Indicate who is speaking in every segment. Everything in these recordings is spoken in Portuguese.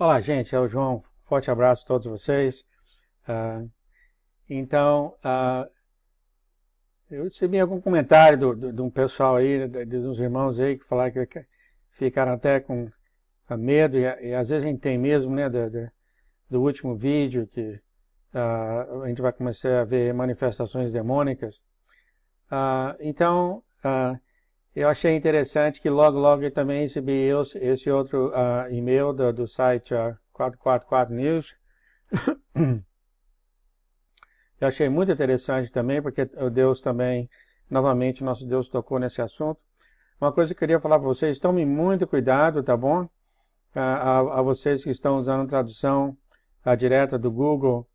Speaker 1: Olá, gente, é o João. Forte abraço a todos vocês. Ah, eu recebi algum comentário de um pessoal aí, de uns irmãos aí, que falaram que ficaram até com medo, e às vezes a gente tem mesmo, né, do último vídeo, que a gente vai começar a ver manifestações demônicas. Eu achei interessante que logo eu também recebi esse outro e-mail do site 444 News. Eu achei muito interessante também, porque o Deus também, novamente, nosso Deus tocou nesse assunto. Uma coisa que eu queria falar para vocês, tomem muito cuidado, tá bom? A vocês que estão usando tradução direta do Google,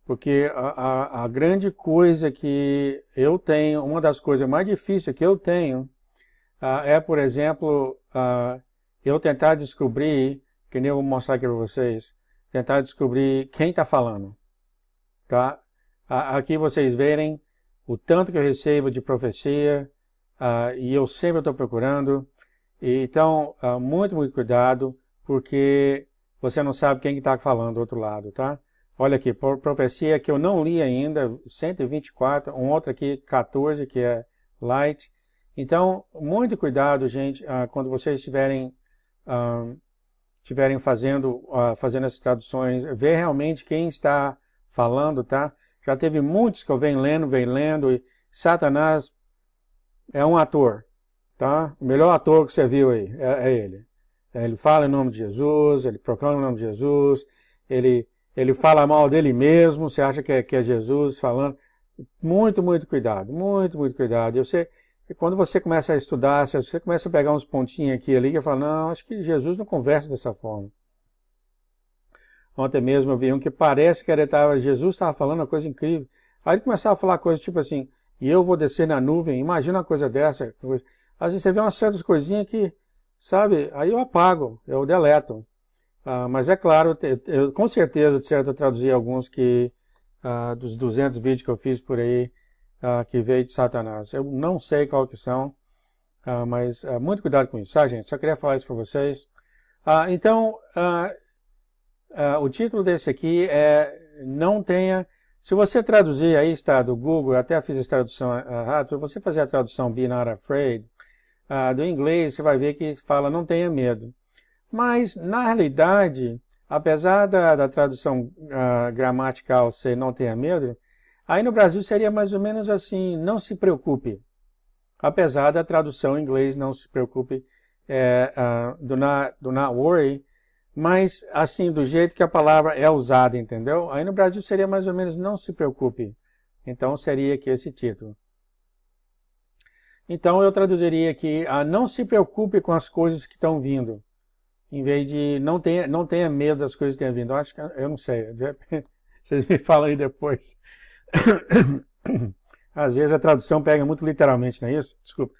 Speaker 1: porque a grande coisa que eu tenho, uma das coisas mais difíceis que eu tenho, é, por exemplo, eu tentar descobrir, que nem eu vou mostrar aqui para vocês, tentar descobrir quem está falando, tá? Aqui vocês verem o tanto que eu recebo de profecia, e eu sempre estou procurando. Então, muito muito cuidado, porque você não sabe quem está falando do outro lado, tá? Olha aqui, profecia que eu não li ainda, 124, um outro aqui, 14, que é light. Então, muito cuidado, gente, quando vocês estiverem fazendo essas traduções, ver realmente quem está falando, tá? Já teve muitos que eu venho lendo, e Satanás é um ator, tá? O melhor ator que você viu aí é ele. Ele fala em nome de Jesus, ele proclama em nome de Jesus, ele fala mal dele mesmo, você acha que é Jesus falando. Muito cuidado, muito cuidado. Quando você começa a estudar, você começa a pegar uns pontinhos aqui e ali, que fala, não, acho que Jesus não conversa dessa forma. Ontem mesmo eu vi um que parece que Jesus estava falando uma coisa incrível. Aí ele começava a falar coisas tipo assim, e eu vou descer na nuvem, imagina uma coisa dessa. Às vezes você vê umas certas coisinhas que, sabe, aí eu apago, eu deleto. Mas é claro, eu com certeza, de certo, eu traduzi alguns dos 200 vídeos que eu fiz por aí, que veio de Satanás. Eu não sei qual que são, mas muito cuidado com isso, tá, gente? Só queria falar isso para vocês. O título desse aqui é Não Tenha... Se você traduzir, aí está do Google, eu até fiz a tradução errada, se você fazer a tradução Be Not Afraid, do inglês, você vai ver que fala Não Tenha Medo. Mas, na realidade, apesar da tradução gramatical ser Não Tenha Medo, aí no Brasil seria mais ou menos assim, Não Se Preocupe. Apesar da tradução em inglês Não Se Preocupe, do not worry, mas assim, do jeito que a palavra é usada, entendeu? Aí no Brasil seria mais ou menos Não Se Preocupe. Então seria aqui esse título. Então eu traduziria aqui Não se preocupe com as coisas que estão vindo. Em vez de não tenha medo das coisas que estão vindo. Eu não sei. Vocês me falam aí depois. Às vezes a tradução pega muito literalmente, não é isso? Desculpa.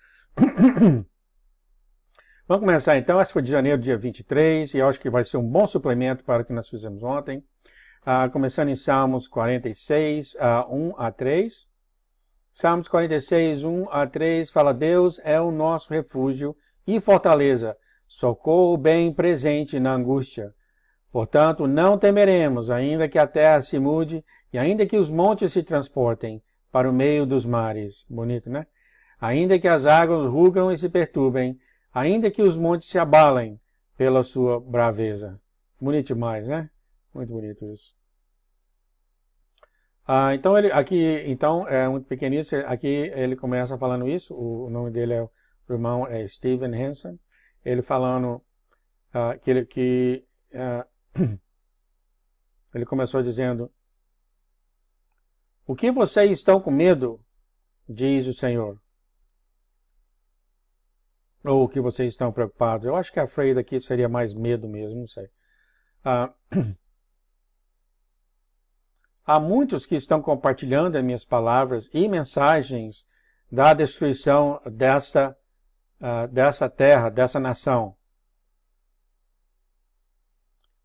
Speaker 1: Vamos começar então. Essa foi de janeiro, dia 23, e eu acho que vai ser um bom suplemento para o que nós fizemos ontem. Começando em Salmos 46, 1 a 3. Salmos 46, 1 a 3 fala: Deus é o nosso refúgio e fortaleza, socorro bem presente na angústia. Portanto, não temeremos, ainda que a terra se mude e ainda que os montes se transportem para o meio dos mares. Bonito, né? Ainda que as águas rugam e se perturbem, ainda que os montes se abalem pela sua braveza. Bonito demais, né? Muito bonito isso. Então, é muito pequenino. Aqui ele começa falando isso. O nome dele o irmão é Steven Hansen. Ele falando ele começou dizendo: O que vocês estão com medo, diz o Senhor. Ou o que vocês estão preocupados. Eu acho que afraid aqui seria mais medo mesmo, não sei. Há muitos que estão compartilhando as minhas palavras e mensagens da destruição dessa terra, dessa nação.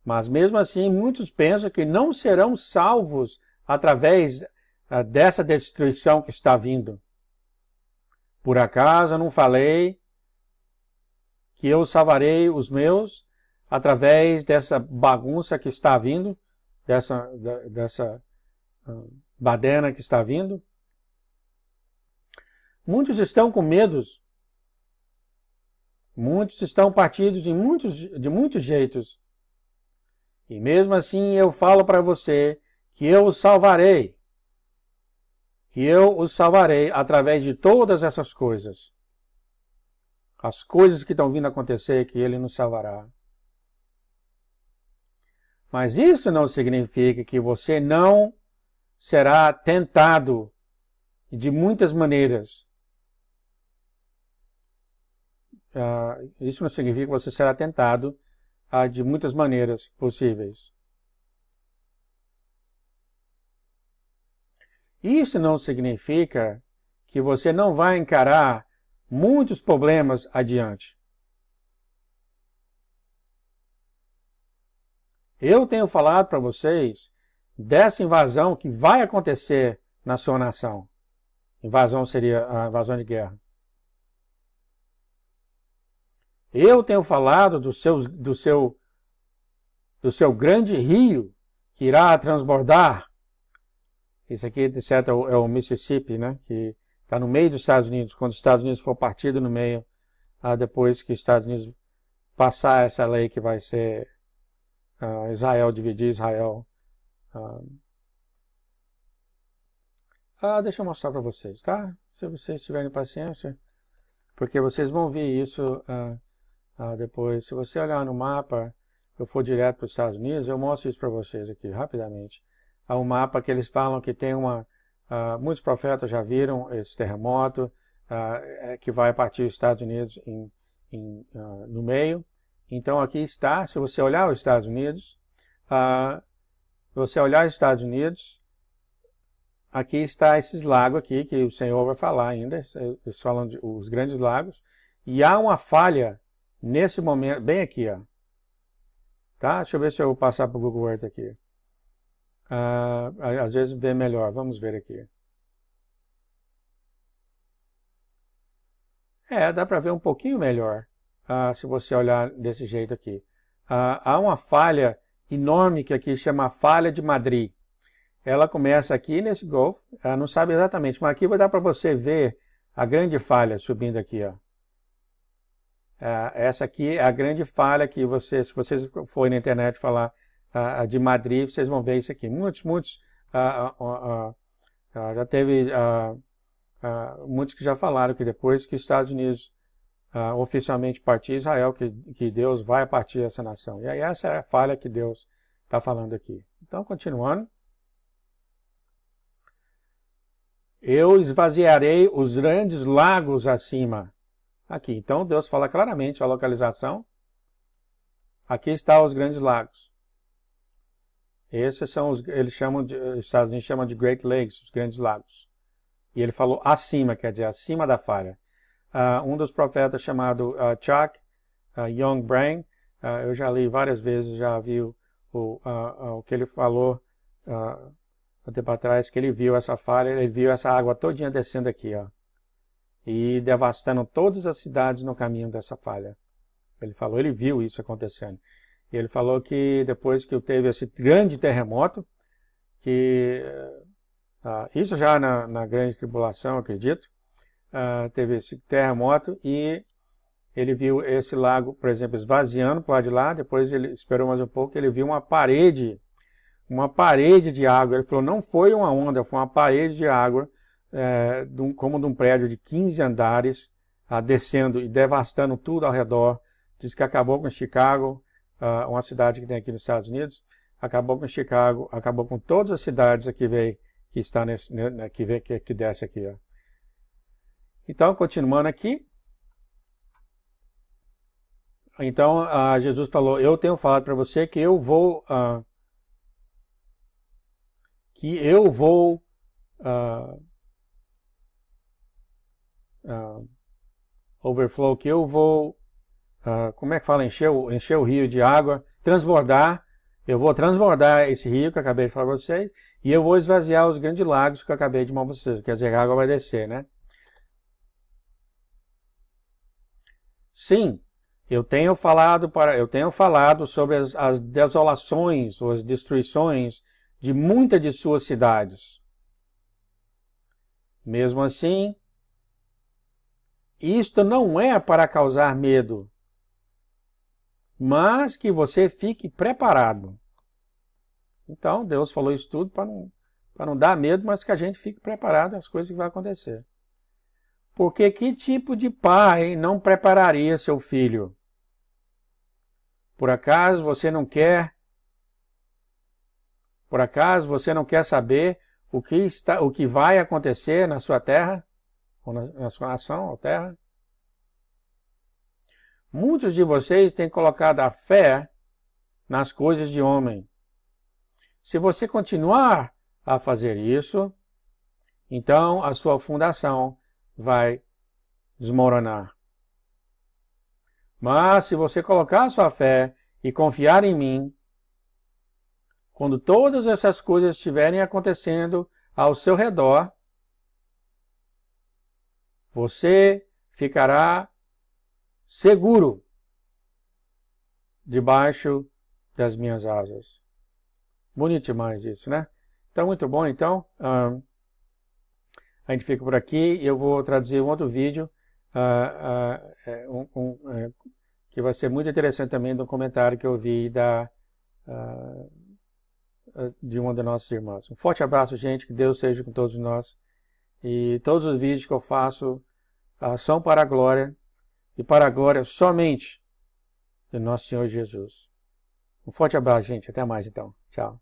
Speaker 1: Mas mesmo assim, muitos pensam que não serão salvos através dessa destruição que está vindo. Por acaso eu não falei que eu salvarei os meus? através dessa bagunça que está vindo, dessa baderna que está vindo. Muitos estão com medos. Muitos estão partidos de muitos jeitos. E mesmo assim eu falo para você que eu os salvarei. Que eu os salvarei através de todas essas coisas. As coisas que estão vindo a acontecer, que Ele nos salvará. Mas isso não significa que você não será tentado de muitas maneiras. Isso não significa que você será tentado de muitas maneiras possíveis. Isso não significa que você não vai encarar muitos problemas adiante. Eu tenho falado para vocês dessa invasão que vai acontecer na sua nação. Invasão seria a invasão de guerra. Eu tenho falado do seu grande rio que irá transbordar. Isso aqui, de certo, é o Mississippi, né? Que está no meio dos Estados Unidos. Quando os Estados Unidos for partido no meio, depois que os Estados Unidos passar essa lei que vai ser Israel, dividir Israel. Deixa eu mostrar para vocês, tá? Se vocês tiverem paciência, porque vocês vão ver isso depois. Se você olhar no mapa, eu for direto para os Estados Unidos, eu mostro isso para vocês aqui, rapidamente. Há um mapa que eles falam que tem muitos profetas já viram esse terremoto, que vai partir os Estados Unidos no meio. Então aqui está, se você olhar os Estados Unidos, aqui está esses lagos aqui, que o Senhor vai falar ainda, eles falam os grandes lagos, e há uma falha nesse momento, bem aqui, ó. Tá? Deixa eu ver se eu passar para o Google Earth aqui. Às vezes vê melhor, vamos ver aqui. Dá para ver um pouquinho melhor, se você olhar desse jeito aqui. Há uma falha enorme que aqui chama falha de Madrid. Ela começa aqui nesse Golfo, não sabe exatamente, mas aqui vai dar para você ver a grande falha subindo aqui, ó. Essa aqui é a grande falha que se vocês forem na internet falar de Madrid, vocês vão ver isso aqui. Muitos já teve muitos que já falaram que depois que os Estados Unidos oficialmente partir Israel, que Deus vai partir essa nação. E aí essa é a falha que Deus está falando aqui. Então, continuando. Eu esvaziarei os grandes lagos acima. Aqui, então Deus fala claramente a localização. Aqui estão os grandes lagos. Esses são os Estados Unidos chamam de Great Lakes, os grandes lagos. E ele falou acima, quer dizer, acima da falha. Um dos profetas chamado Chuck Young Brain, eu já li várias vezes, já vi o que ele falou há tempo atrás, que ele viu essa falha, ele viu essa água todinha descendo aqui, ó, e devastando todas as cidades no caminho dessa falha. Ele falou, ele viu isso acontecendo. E ele falou que depois que teve esse grande terremoto, que isso já na grande tribulação, acredito, teve esse terremoto e ele viu esse lago, por exemplo, esvaziando para o lado de lá, depois ele esperou mais um pouco, ele viu uma parede de água. Ele falou, não foi uma onda, foi uma parede de água, como de um prédio de 15 andares, descendo e devastando tudo ao redor. Diz que acabou com Chicago, uma cidade que tem aqui nos Estados Unidos, acabou com Chicago, acabou com todas as cidades aqui que está que desce aqui, ó. Então, continuando aqui. Então, Jesus falou, eu tenho falado para você que eu vou overflow, que eu vou como é que fala? Encher o rio de água, transbordar. Eu vou transbordar esse rio que eu acabei de falar para vocês e eu vou esvaziar os grandes lagos que eu acabei de mostrar para vocês. Quer dizer, a água vai descer, né? Sim, Eu tenho falado sobre as desolações ou as destruições de muitas de suas cidades. Mesmo assim, isto não é para causar medo, mas que você fique preparado. Então, Deus falou isso tudo para não dar medo, mas que a gente fique preparado às coisas que vão acontecer. Porque que tipo de pai não prepararia seu filho? Por acaso você não quer saber o que vai acontecer na sua terra, ou na sua nação, ou terra? Muitos de vocês têm colocado a fé nas coisas de homem. Se você continuar a fazer isso, então a sua fundação vai desmoronar. Mas se você colocar a sua fé e confiar em mim, quando todas essas coisas estiverem acontecendo ao seu redor, você ficará seguro debaixo das minhas asas. Bonito demais isso, né? Então, muito bom. Então, a gente fica por aqui. Eu vou traduzir um outro vídeo que vai ser muito interessante também, do comentário que eu vi de uma das nossas irmãs. Um forte abraço, gente. Que Deus seja com todos nós. E todos os vídeos que eu faço são para a glória, e para a glória somente de nosso Senhor Jesus. Um forte abraço, gente. Até mais, então. Tchau.